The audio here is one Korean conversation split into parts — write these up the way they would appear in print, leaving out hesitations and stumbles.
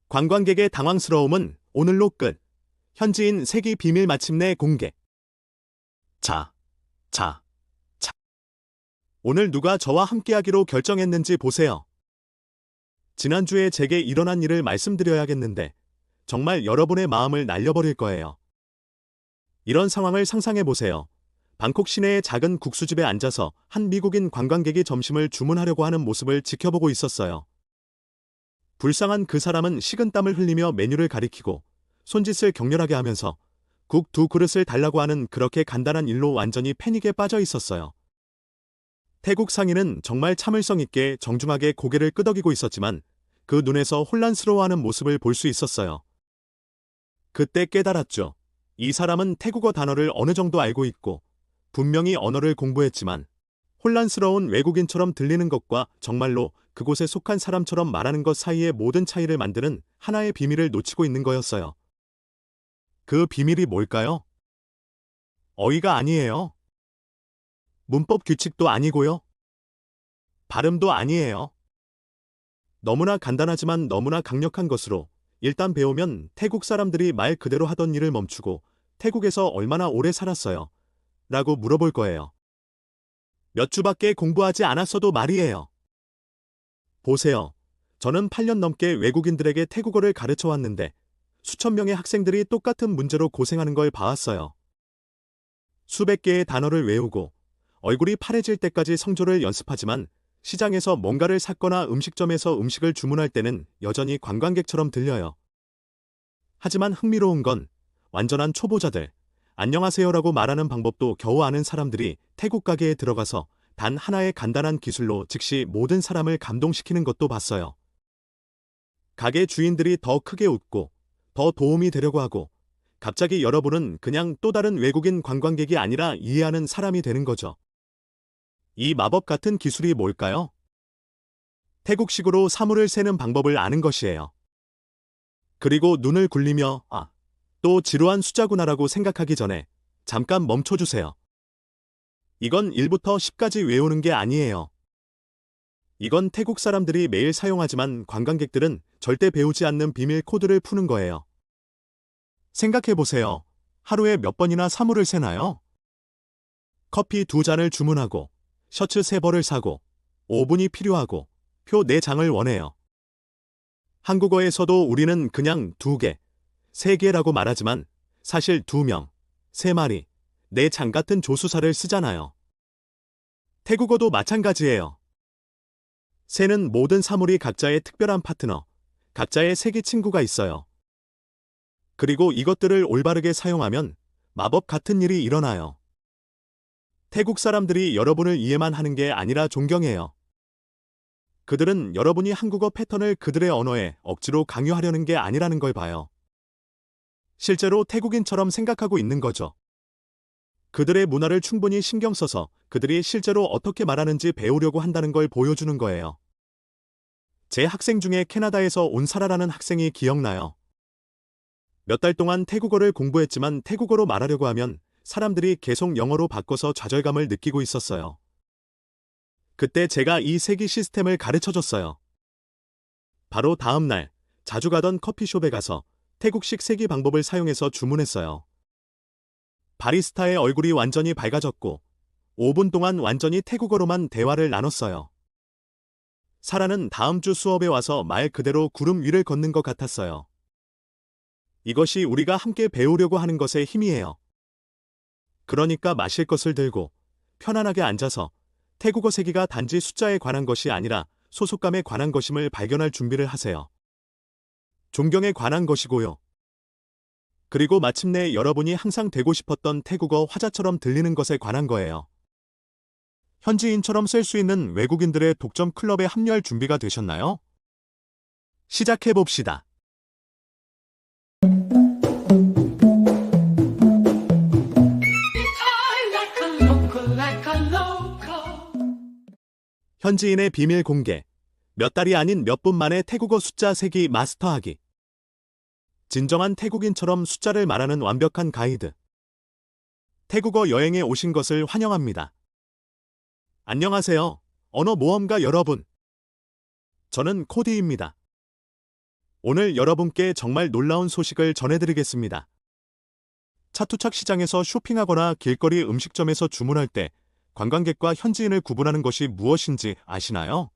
관광객의 당황스러움은 오늘로 끝. 현지인 세기 비밀 마침내 공개. 자. 오늘 누가 저와 함께하기로 결정했는지 보세요. 지난주에 제게 일어난 일을 말씀드려야겠는데 정말 여러분의 마음을 날려버릴 거예요. 이런 상황을 상상해보세요. 방콕 시내의 작은 국수집에 앉아서 한 미국인 관광객이 점심을 주문하려고 하는 모습을 지켜보고 있었어요. 불쌍한 그 사람은 식은땀을 흘리며 메뉴를 가리키고 손짓을 격렬하게 하면서 국 2그릇을 달라고 하는 그렇게 간단한 일로 완전히 패닉에 빠져 있었어요. 태국 상인은 정말 참을성 있게 정중하게 고개를 끄덕이고 있었지만 그 눈에서 혼란스러워하는 모습을 볼 수 있었어요. 그때 깨달았죠. 이 사람은 태국어 단어를 어느 정도 알고 있고 분명히 언어를 공부했지만 혼란스러운 외국인처럼 들리는 것과 정말로 그곳에 속한 사람처럼 말하는 것 사이의 모든 차이를 만드는 하나의 비밀을 놓치고 있는 거였어요. 그 비밀이 뭘까요? 어휘가 아니에요. 문법 규칙도 아니고요. 발음도 아니에요. 너무나 간단하지만 너무나 강력한 것으로 일단 배우면 태국 사람들이 말 그대로 하던 일을 멈추고 태국에서 얼마나 오래 살았어요? 라고 물어볼 거예요. 몇 주밖에 공부하지 않았어도 말이에요. 보세요. 저는 8년 넘게 외국인들에게 태국어를 가르쳐 왔는데 수천 명의 학생들이 똑같은 문제로 고생하는 걸 봐왔어요. 수백 개의 단어를 외우고 얼굴이 파래질 때까지 성조를 연습하지만 시장에서 뭔가를 샀거나 음식점에서 음식을 주문할 때는 여전히 관광객처럼 들려요. 하지만 흥미로운 건 완전한 초보자들, 안녕하세요라고 말하는 방법도 겨우 아는 사람들이 태국 가게에 들어가서 단 하나의 간단한 기술로 즉시 모든 사람을 감동시키는 것도 봤어요. 가게 주인들이 더 크게 웃고 더 도움이 되려고 하고 갑자기 여러분은 그냥 또 다른 외국인 관광객이 아니라 이해하는 사람이 되는 거죠. 이 마법 같은 기술이 뭘까요? 태국식으로 사물을 세는 방법을 아는 것이에요. 그리고 눈을 굴리며 또 지루한 숫자구나라고 생각하기 전에 잠깐 멈춰주세요. 이건 1부터 10까지 외우는 게 아니에요. 이건 태국 사람들이 매일 사용하지만 관광객들은 절대 배우지 않는 비밀 코드를 푸는 거예요. 생각해보세요. 하루에 몇 번이나 사물을 세나요? 커피 2잔을 주문하고 셔츠 3벌을 사고 5분이 필요하고 표 4장을 원해요. 한국어에서도 우리는 그냥 2개, 3개라고 말하지만 사실 2명, 3마리, 4장 같은 조수사를 쓰잖아요. 태국어도 마찬가지예요. 새는 모든 사물이 각자의 특별한 파트너, 각자의 새기 친구가 있어요. 그리고 이것들을 올바르게 사용하면 마법 같은 일이 일어나요. 태국 사람들이 여러분을 이해만 하는 게 아니라 존경해요. 그들은 여러분이 한국어 패턴을 그들의 언어에 억지로 강요하려는 게 아니라는 걸 봐요. 실제로 태국인처럼 생각하고 있는 거죠. 그들의 문화를 충분히 신경 써서 그들이 실제로 어떻게 말하는지 배우려고 한다는 걸 보여주는 거예요. 제 학생 중에 캐나다에서 온 사라라는 학생이 기억나요. 몇 달 동안 태국어를 공부했지만 태국어로 말하려고 하면 사람들이 계속 영어로 바꿔서 좌절감을 느끼고 있었어요. 그때 제가 이 세기 시스템을 가르쳐줬어요. 바로 다음 날 자주 가던 커피숍에 가서 태국식 세기 방법을 사용해서 주문했어요. 바리스타의 얼굴이 완전히 밝아졌고 5분 동안 완전히 태국어로만 대화를 나눴어요. 사라는 다음 주 수업에 와서 말 그대로 구름 위를 걷는 것 같았어요. 이것이 우리가 함께 배우려고 하는 것의 힘이에요. 그러니까 마실 것을 들고 편안하게 앉아서 태국어 세기가 단지 숫자에 관한 것이 아니라 소속감에 관한 것임을 발견할 준비를 하세요. 존경에 관한 것이고요. 그리고 마침내 여러분이 항상 되고 싶었던 태국어 화자처럼 들리는 것에 관한 거예요. 현지인처럼 쓸 수 있는 외국인들의 독점 클럽에 합류할 준비가 되셨나요? 시작해봅시다. 현지인의 비밀 공개. 몇 달이 아닌 몇 분 만에 태국어 숫자 세기 마스터하기. 진정한 태국인처럼 숫자를 말하는 완벽한 가이드. 태국어 여행에 오신 것을 환영합니다. 안녕하세요, 언어 모험가 여러분. 저는 코디입니다. 오늘 여러분께 정말 놀라운 소식을 전해드리겠습니다. 차투착 시장에서 쇼핑하거나 길거리 음식점에서 주문할 때 관광객과 현지인을 구분하는 것이 무엇인지 아시나요?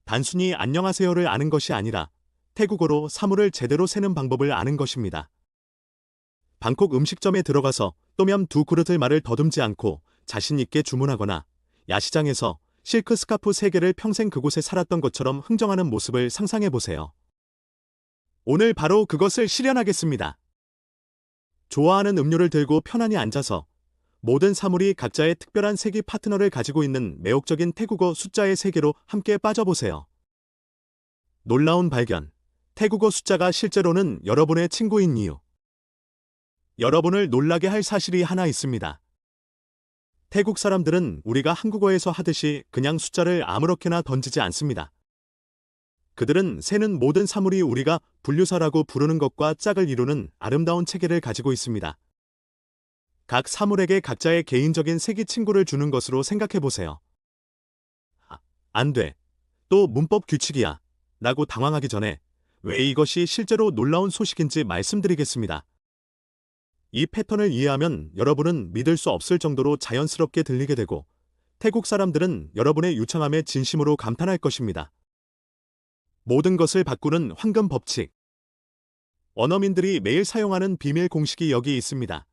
단순히 안녕하세요를 아는 것이 아니라 태국어로 사물을 제대로 세는 방법을 아는 것입니다. 방콕 음식점에 들어가서 또똠 두 그릇을 말을 더듬지 않고 자신 있게 주문하거나 야시장에서 실크 스카프 3개를 평생 그곳에 살았던 것처럼 흥정하는 모습을 상상해 보세요. 오늘 바로 그것을 실현하겠습니다. 좋아하는 음료를 들고 편안히 앉아서 모든 사물이 각자의 특별한 세기 파트너를 가지고 있는 매혹적인 태국어 숫자의 세계로 함께 빠져보세요. 놀라운 발견. 태국어 숫자가 실제로는 여러분의 친구인 이유. 여러분을 놀라게 할 사실이 하나 있습니다. 태국 사람들은 우리가 한국어에서 하듯이 그냥 숫자를 아무렇게나 던지지 않습니다. 그들은 세는 모든 사물이 우리가 분류사라고 부르는 것과 짝을 이루는 아름다운 체계를 가지고 있습니다. 각 사물에게 각자의 개인적인 세기 친구를 주는 것으로 생각해 보세요. 안 돼. 또 문법 규칙이야. 라고 당황하기 전에 왜 이것이 실제로 놀라운 소식인지 말씀드리겠습니다. 이 패턴을 이해하면 여러분은 믿을 수 없을 정도로 자연스럽게 들리게 되고 태국 사람들은 여러분의 유창함에 진심으로 감탄할 것입니다. 모든 것을 바꾸는 황금 법칙. 원어민들이 매일 사용하는 비밀 공식이 여기 있습니다.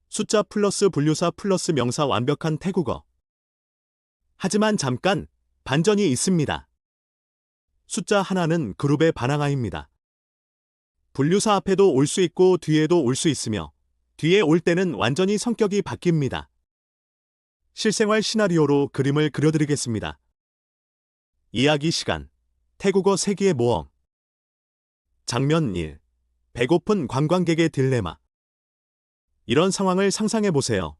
숫자 플러스 분류사 플러스 명사 완벽한 태국어. 하지만 잠깐, 반전이 있습니다. 숫자 하나는 그룹의 반항아입니다. 분류사 앞에도 올 수 있고 뒤에도 올 수 있으며 뒤에 올 때는 완전히 성격이 바뀝니다. 실생활 시나리오로 그림을 그려드리겠습니다. 이야기 시간. 태국어 세기의 모험. 장면 1. 배고픈 관광객의 딜레마. 이런 상황을 상상해 보세요.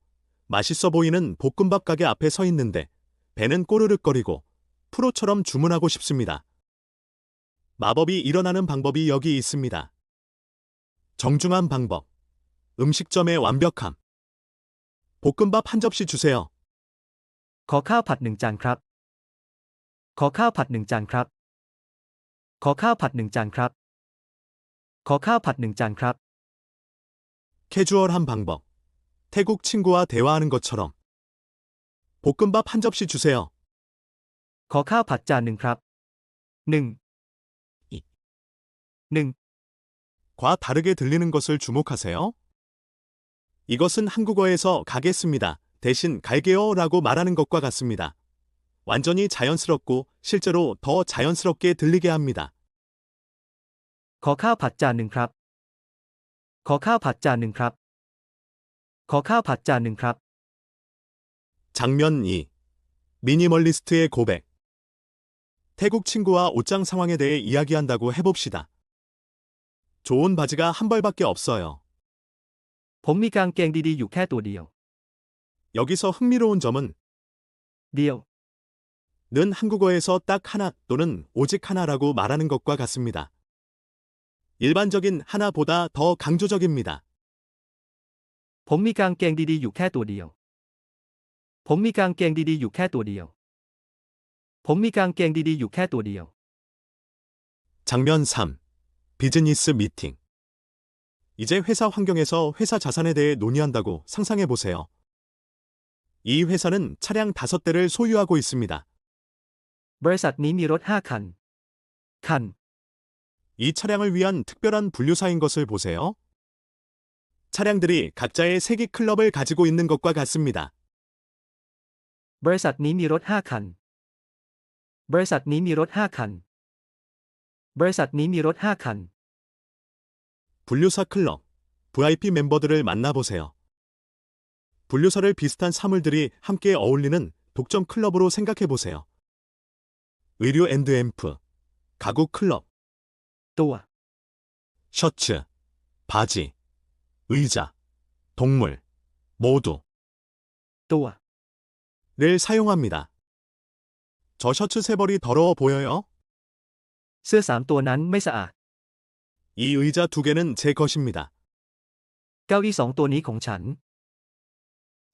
맛있어 보이는 볶음밥 가게 앞에 서 있는데 배는 꼬르륵거리고 프로처럼 주문하고 싶습니다. 마법이 일어나는 방법이 여기 있습니다. 정중한 방법. 음식점의 완벽함. 볶음밥 한 접시 주세요. ขอข้าวผัด1 จานครับ ขอข้าวผัด1 จานครับ ขอข้าวผัด1 จานครับ ขอข้าวผัด1 จานครับ 캐주얼한 방법. 태국 친구와 대화하는 것처럼. 볶음밥 한 접시 주세요. ขอข้าวผัดจานหนึ่งครับ 1 1 과 다르게 들리는 것을 주목하세요. 이것은 한국어에서 가겠습니다. 대신 갈게요 라고 말하는 것과 같습니다. 완전히 자연스럽고 실제로 더 자연스럽게 들리게 합니다. ขอข้าวผัดจานหนึ่งครับ ขอข้าวผัดจานหนึ่งครับ ขอข้าวผัดจานหนึ่งครับ 장면 2. 미니멀리스트의 고백. 태국 친구와 옷장 상황에 대해 이야기한다고 해봅시다. 좋은 바지가 한 벌밖에 없어요. ผมมีกางเกงดีๆอยู่แค่ตัวเดียว 여기서 흥미로운 점은 เดียว 는 한국어에서 딱 하나 또는 오직 하나라고 말하는 것과 같습니다. 일반적인 하나보다 더 강조적입니다. ผมมีกางเกงดีๆอยู่แค่ตัวเดียว ผมมีกางเกงดีๆอยู่แค่ตัวเดียว ผมมีกางเกงดีๆอยู่แค่ตัวเดียว 장면 3. 비즈니스 미팅. 이제 회사 환경에서 회사 자산에 대해 논의한다고 상상해 보세요. 이 회사는 차량 5대를 소유하고 있습니다. บริษัทนี้มีรถ5 คัน 이 차량을 위한 특별한 분류사인 것을 보세요. 차량들이 각자의 세기 클럽을 가지고 있는 것과 같습니다. บริษัทนี้มีรถ5 คัน บริษัทนี้มีรถ5 คัน บริษัทนี้มีรถ5 คัน 분류사 클럽, VIP 멤버들을 만나보세요. 분류사를 비슷한 사물들이 함께 어울리는 독점 클럽으로 생각해 보세요. 의류 앤드 앰프, 가구 클럽, ตัว 셔츠, 바지, 의자, 동물, 모두 ตัว 를 사용합니다. 저 셔츠 세 벌이 더러워 보여요? เสื้อ3 ตัวนั้นไม่สะอาด 이 의자 2개는 제 것입니다. เก้าอี้สองตัวนี้ของฉัน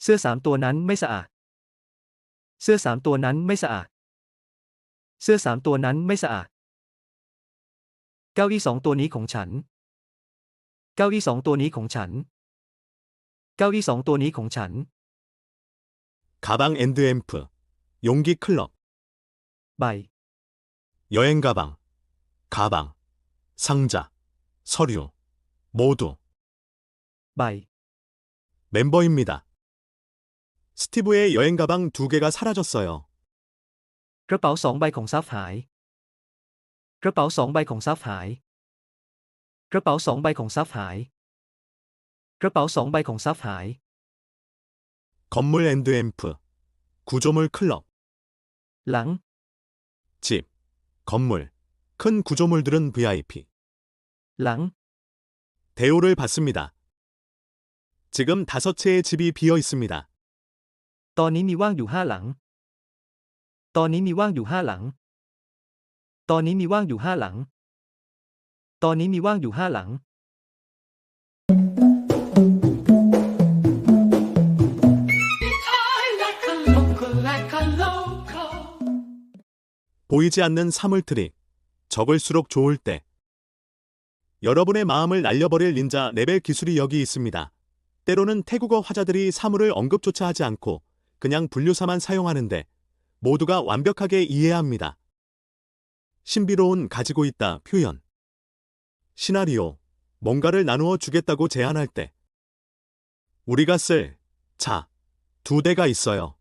เสื้อสามตัวนั้นไม่สะอาด เสื้อสามตัวนั้นไม่สะอาด เสื้อสามตัวนั้นไม่สะอาด เก้าอี้สองตัวนี้ของฉัน เก้าอี้สองตัวนี้ของฉัน เก้าอี้สองตัวนี้ของฉัน 가방 앤드 앰프, 용기 클럽, ใบ 여행 가방, 가방, 상자, 서류, 모두 ใบ 멤버입니다. 스티브의 여행 가방 2개가 사라졌어요. กระเป๋าสองใบของซัฟหาย กระเป๋าสองใบของซัฟหาย กระเป๋าสองใบของซัฟหาย กระเป๋าสองใบของซัฟหาย 건물 앤드 앰프, 구조물 클럽, หลัง 집, 건물, 큰 구조물들은 VIP. หลัง 대우를 받습니다. 지금 5채의 집이 비어 있습니다. ตอนนี้มีว่างอยู่ห้าหลัง ตอนนี้มีว่างอยู่ห้าหลัง ตอนนี้มีว่างอยู่ห้าหลัง ตอนนี้มีว่างอยู่ห้าหลัง like a local, like a local. 보이지 않는 사물트릭. 적을수록 좋을 때. 여러분의 마음을 날려버릴 닌자 레벨 기술이 여기 있습니다. 때로는 태국어 화자들이 사물을 언급조차 하지 않고 그냥 분류사만 사용하는데 모두가 완벽하게 이해해야 합니다. 신비로운 가지고 있다 표현. 시나리오. 뭔가를 나누어 주겠다고 제안할 때. 우리가 쓸 자, 2대가 있어요.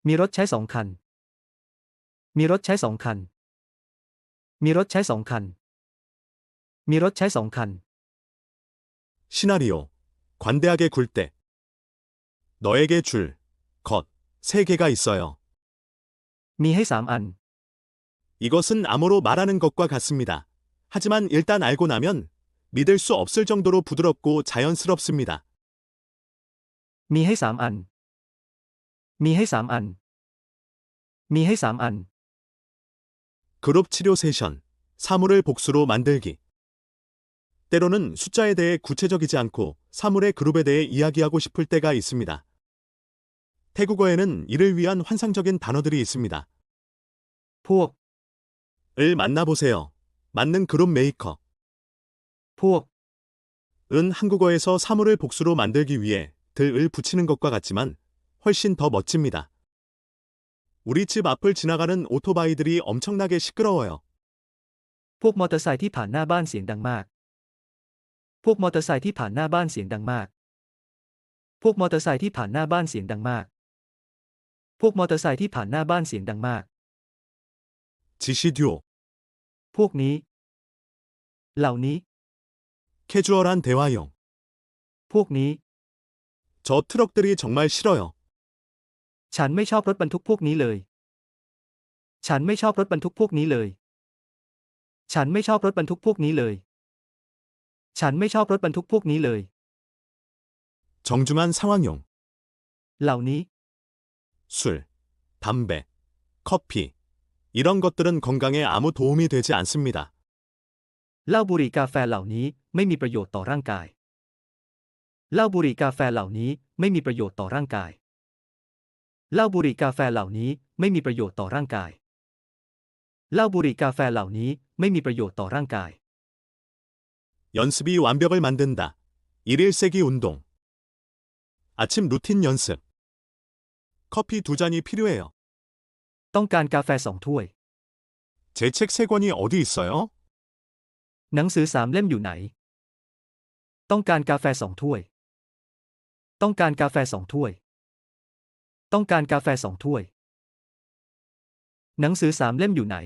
มีรถใช้สองคัน มีรถใช้สองคัน มีรถใช้สองคัน มีรถใช้สองคัน 시나리오. 관대하게 굴 때. 너에게 줄 것 3개가 있어요. มีให้สามอัน 이것은 암호로 말하는 것과 같습니다. 하지만 일단 알고 나면 믿을 수 없을 정도로 부드럽고 자연스럽습니다. มีให้สามอัน มีให้สามอัน มีให้สามอัน 그룹 치료 세션. 사물을 복수로 만들기. 때로는 숫자에 대해 구체적이지 않고 사물의 그룹에 대해 이야기하고 싶을 때가 있습니다. 태국어에는 이를 위한 환상적인 단어들이 있습니다. พวก 을 만나보세요. 맞는 그룹 메이커. พวก 은 한국어에서 사물을 복수로 만들기 위해 들을 붙이는 것과 같지만 훨씬 더 멋집니다. 우리 집 앞을 지나가는 오토바이들이 엄청나게 시끄러워요. พวกมอเตอร์ไซค์ที่ผ่านหน้าบ้านเสียงดังมาก พวกมอเตอร์ไซค์ที่ผ่านหน้าบ้านเสียงดังมาก พวกมอเตอร์ไซค์ที่ผ่านหน้าบ้านเสียงดังมาก พวกมอเตอร์ไซค์ที่ผ่านหน้าบ้านเสียงดังมาก 지시 듀오. พวกนี้ เหล่านี้ 캐주얼한 대화용. พวกนี้ 저 트럭들이 정말 싫어요. ฉันไม่ชอบรถบรรทุกพวกนี้เลย ฉันไม่ชอบรถบรรทุกพวกนี้เลย ฉันไม่ชอบรถบรรทุกพวกนี้เลย ฉันไม่ชอบรถบรรทุกพวกนี้เลย 정중한 상황용. เหล่านี้ 술, 담배, 커피. 이런 것들은 건강에 아무 도움이 되지 않습니다. เหล้าบุหรี่กาแฟเหล่านี้ไม่มีประโยชน์ต่อร่างกาย เหล้าบุหรี่กาแฟเหล่านี้ไม่มีประโยชน์ต่อร่างกาย เหล้าบุหรี่กาแฟเหล่านี้ไม่มีประโยชน์ต่อร่างกาย เหล้าบุหรี่กาแฟเหล่านี้ไม่มีประโยชน์ต่อร่างกาย 연습이 완벽을 만든다. 1일 세기 운동. 아침 루틴 연습. 커피 2잔이 필요해요. ต้องการกาแฟ2 ถ้วย 제 책 3권이 어디 있어요? หนังสือ3 เล่มอยู่ไหน ต้องการกาแฟ2 ถ้วย ต้องการกาแฟ2 ถ้วย ต้องการกาแฟ2 ถ้วย หนังสือ3 เล่มอยู่ไหน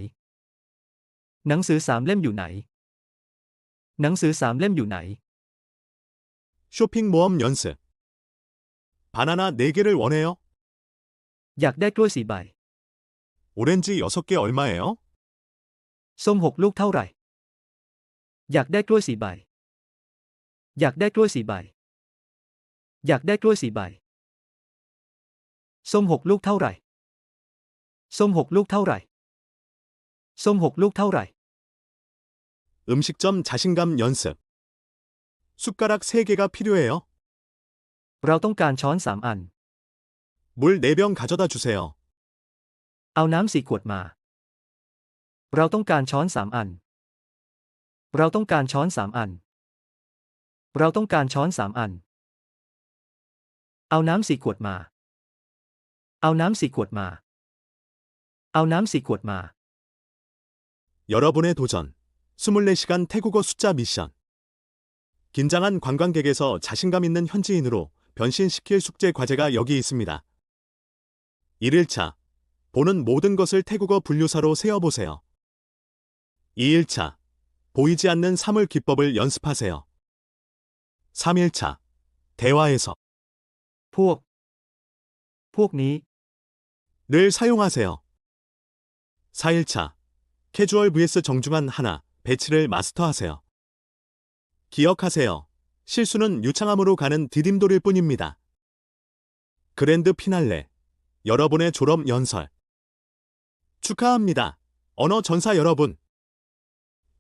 หนังสือ3 เล่มอยู่ไหน หนังสือ3 เล่มอยู่ไหน 쇼핑 모험 연습. 바나나 4개를 원해요? อยากได้กล้วย4 ใบ 오렌지 6개 얼마예요? ส้ม6 ลูกเท่าไหร่ อยากได้กล้วย4 ใบ อยากได้กล้วย4 ใบ อยากได้กล้วย4 ใบ ส้ม6 ลูกเท่าไหร่ ส้ม6 ลูกเท่าไหร่ ส้ม6 ลูกเท่าไหร่ 음식점 자신감 연습. 숟가락 3개가 필요해요. เราต้องการช้อน3 อัน 물 4병 가져다 주세요. เอาน้ำ4 ขวดมา เราต้องการช้อน3 อัน เราต้องการช้อน3 อัน เราต้องการช้อน3 อัน เอาน้ำ4 ขวดมา เอาน้ำ4 ขวดมา เอาน้ำ4 ขวดมา 여러분의 도전. 24시간 태국어 숫자 미션. 긴장한 관광객에서 자신감 있는 현지인으로 변신시킬 숙제 과제가 여기 있습니다. 1일차. 보는 모든 것을 태국어 분류사로 세어보세요. 2일차. 보이지 않는 사물 기법을 연습하세요. 3일차. 대화에서 พวกนี้ 늘 사용하세요. 4일차. 캐주얼 vs 정중한 하나, 배치를 마스터하세요. 기억하세요. 실수는 유창함으로 가는 디딤돌일 뿐입니다. 그랜드 피날레. 여러분의 졸업 연설. 축하합니다. 언어 전사 여러분.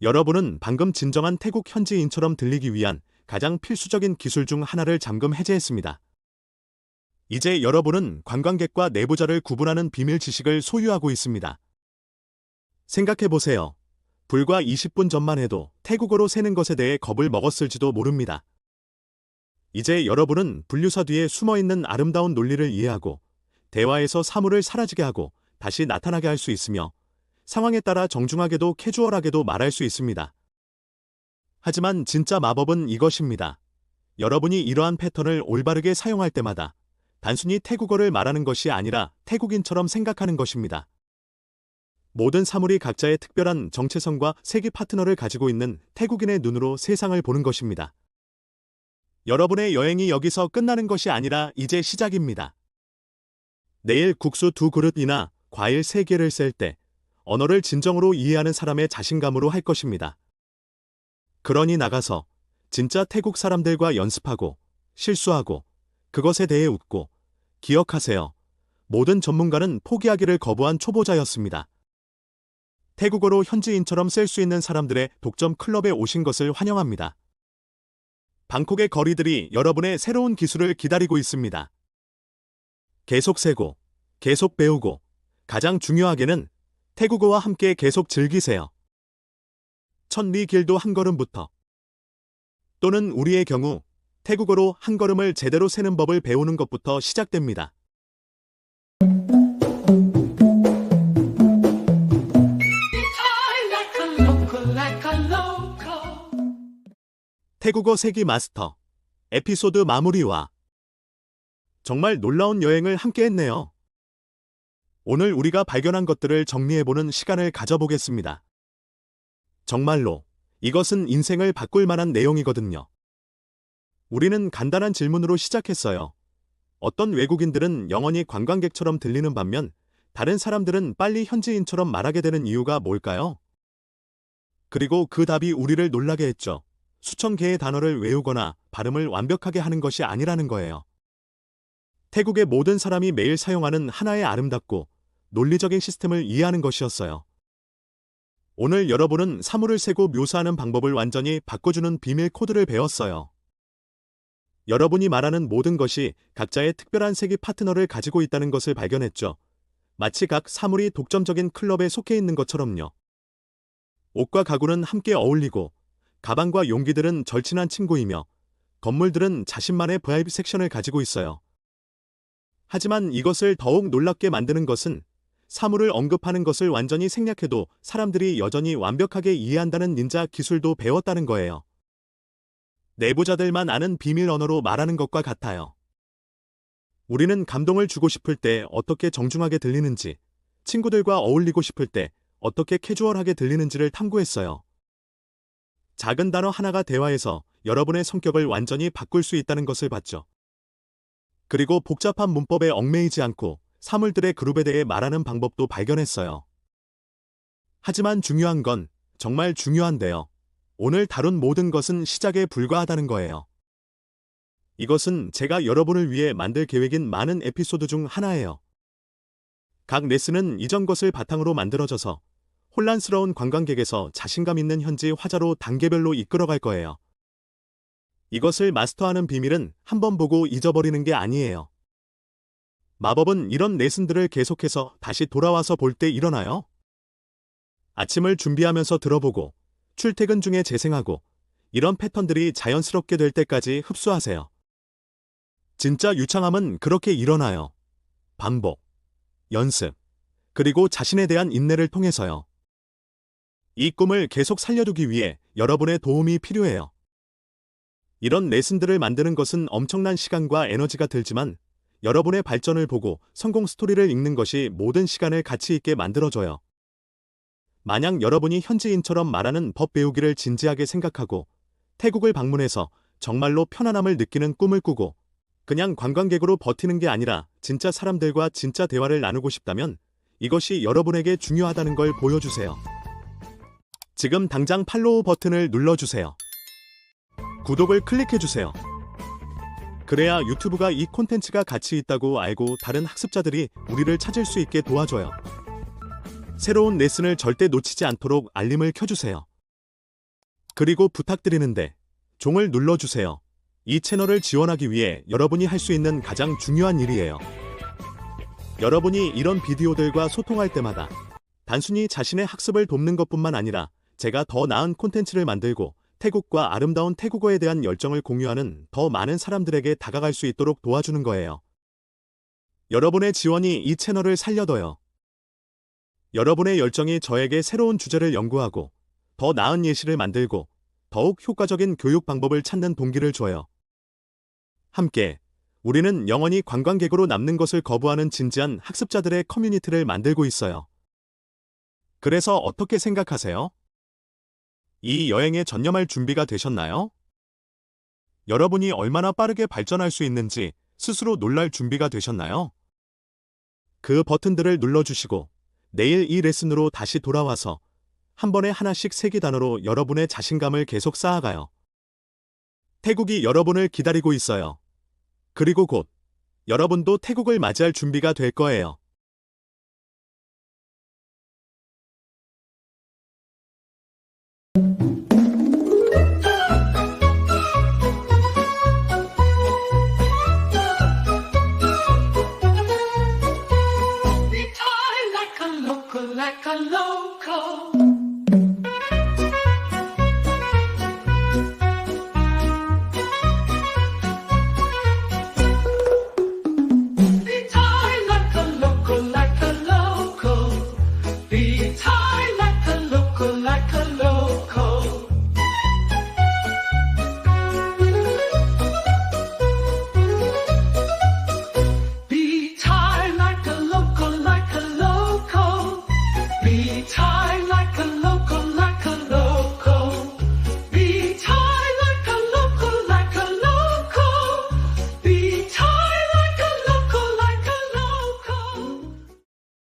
여러분은 방금 진정한 태국 현지인처럼 들리기 위한 가장 필수적인 기술 중 하나를 잠금 해제했습니다. 이제 여러분은 관광객과 내부자를 구분하는 비밀 지식을 소유하고 있습니다. 생각해보세요. 불과 20분 전만 해도 태국어로 세는 것에 대해 겁을 먹었을지도 모릅니다. 이제 여러분은 분류사 뒤에 숨어있는 아름다운 논리를 이해하고 대화에서 사물을 사라지게 하고 다시 나타나게 할 수 있으며 상황에 따라 정중하게도 캐주얼하게도 말할 수 있습니다. 하지만 진짜 마법은 이것입니다. 여러분이 이러한 패턴을 올바르게 사용할 때마다 단순히 태국어를 말하는 것이 아니라 태국인처럼 생각하는 것입니다. 모든 사물이 각자의 특별한 정체성과 세계 파트너를 가지고 있는 태국인의 눈으로 세상을 보는 것입니다. 여러분의 여행이 여기서 끝나는 것이 아니라 이제 시작입니다. 내일 국수 2그릇이나 과일 3개를 셀 때 언어를 진정으로 이해하는 사람의 자신감으로 할 것입니다. 그러니 나가서 진짜 태국 사람들과 연습하고 실수하고 그것에 대해 웃고 기억하세요. 모든 전문가는 포기하기를 거부한 초보자였습니다. 태국어로 현지인처럼 쓸 수 있는 사람들의 독점 클럽에 오신 것을 환영합니다. 방콕의 거리들이 여러분의 새로운 기술을 기다리고 있습니다. 계속 세고, 계속 배우고, 가장 중요하게는 태국어와 함께 계속 즐기세요. 첫 리 길도 한 걸음부터. 또는 우리의 경우 태국어로 한 걸음을 제대로 세는 법을 배우는 것부터 시작됩니다. I like a local, like a local. 태국어 세기 마스터. 에피소드 마무리와 정말 놀라운 여행을 함께 했네요. 오늘 우리가 발견한 것들을 정리해보는 시간을 가져보겠습니다. 정말로 이것은 인생을 바꿀 만한 내용이거든요. 우리는 간단한 질문으로 시작했어요. 어떤 외국인들은 영원히 관광객처럼 들리는 반면 다른 사람들은 빨리 현지인처럼 말하게 되는 이유가 뭘까요? 그리고 그 답이 우리를 놀라게 했죠. 수천 개의 단어를 외우거나 발음을 완벽하게 하는 것이 아니라는 거예요. 태국의 모든 사람이 매일 사용하는 하나의 아름답고 논리적인 시스템을 이해하는 것이었어요. 오늘 여러분은 사물을 세고 묘사하는 방법을 완전히 바꿔주는 비밀 코드를 배웠어요. 여러분이 말하는 모든 것이 각자의 특별한 세기 파트너를 가지고 있다는 것을 발견했죠. 마치 각 사물이 독점적인 클럽에 속해 있는 것처럼요. 옷과 가구는 함께 어울리고 가방과 용기들은 절친한 친구이며 건물들은 자신만의 VIP 섹션을 가지고 있어요. 하지만 이것을 더욱 놀랍게 만드는 것은 사물을 언급하는 것을 완전히 생략해도 사람들이 여전히 완벽하게 이해한다는 닌자 기술도 배웠다는 거예요. 내부자들만 아는 비밀 언어로 말하는 것과 같아요. 우리는 감동을 주고 싶을 때 어떻게 정중하게 들리는지, 친구들과 어울리고 싶을 때 어떻게 캐주얼하게 들리는지를 탐구했어요. 작은 단어 하나가 대화에서 여러분의 성격을 완전히 바꿀 수 있다는 것을 봤죠. 그리고 복잡한 문법에 얽매이지 않고 사물들의 그룹에 대해 말하는 방법도 발견했어요. 하지만 중요한 건 정말 중요한데요. 오늘 다룬 모든 것은 시작에 불과하다는 거예요. 이것은 제가 여러분을 위해 만들 계획인 많은 에피소드 중 하나예요. 각 레슨은 이전 것을 바탕으로 만들어져서 혼란스러운 관광객에서 자신감 있는 현지 화자로 단계별로 이끌어갈 거예요. 이것을 마스터하는 비밀은 한 번 보고 잊어버리는 게 아니에요. 마법은 이런 레슨들을 계속해서 다시 돌아와서 볼 때 일어나요. 아침을 준비하면서 들어보고 출퇴근 중에 재생하고 이런 패턴들이 자연스럽게 될 때까지 흡수하세요. 진짜 유창함은 그렇게 일어나요. 반복, 연습, 그리고 자신에 대한 인내를 통해서요. 이 꿈을 계속 살려두기 위해 여러분의 도움이 필요해요. 이런 레슨들을 만드는 것은 엄청난 시간과 에너지가 들지만 여러분의 발전을 보고 성공 스토리를 읽는 것이 모든 시간을 가치 있게 만들어줘요. 만약 여러분이 현지인처럼 말하는 법 배우기를 진지하게 생각하고 태국을 방문해서 정말로 편안함을 느끼는 꿈을 꾸고 그냥 관광객으로 버티는 게 아니라 진짜 사람들과 진짜 대화를 나누고 싶다면 이것이 여러분에게 중요하다는 걸 보여주세요. 지금 당장 팔로우 버튼을 눌러주세요. 구독을 클릭해주세요. 그래야 유튜브가 이 콘텐츠가 가치 있다고 알고 다른 학습자들이 우리를 찾을 수 있게 도와줘요. 새로운 레슨을 절대 놓치지 않도록 알림을 켜주세요. 그리고 부탁드리는데 종을 눌러주세요. 이 채널을 지원하기 위해 여러분이 할 수 있는 가장 중요한 일이에요. 여러분이 이런 비디오들과 소통할 때마다 단순히 자신의 학습을 돕는 것뿐만 아니라 제가 더 나은 콘텐츠를 만들고 태국과 아름다운 태국어에 대한 열정을 공유하는 더 많은 사람들에게 다가갈 수 있도록 도와주는 거예요. 여러분의 지원이 이 채널을 살려둬요. 여러분의 열정이 저에게 새로운 주제를 연구하고 더 나은 예시를 만들고 더욱 효과적인 교육 방법을 찾는 동기를 줘요. 함께 우리는 영원히 관광객으로 남는 것을 거부하는 진지한 학습자들의 커뮤니티를 만들고 있어요. 그래서 어떻게 생각하세요? 이 여행에 전념할 준비가 되셨나요? 여러분이 얼마나 빠르게 발전할 수 있는지 스스로 놀랄 준비가 되셨나요? 그 버튼들을 눌러주시고 내일 이 레슨으로 다시 돌아와서 한 번에 하나씩 세기 단어로 여러분의 자신감을 계속 쌓아가요. 태국이 여러분을 기다리고 있어요. 그리고 곧 여러분도 태국을 맞이할 준비가 될 거예요. Be tied like a local, like a local. Be tied like a local, like a local. Be tied like a local, like a local. Be tied like a local, like a local. Be tied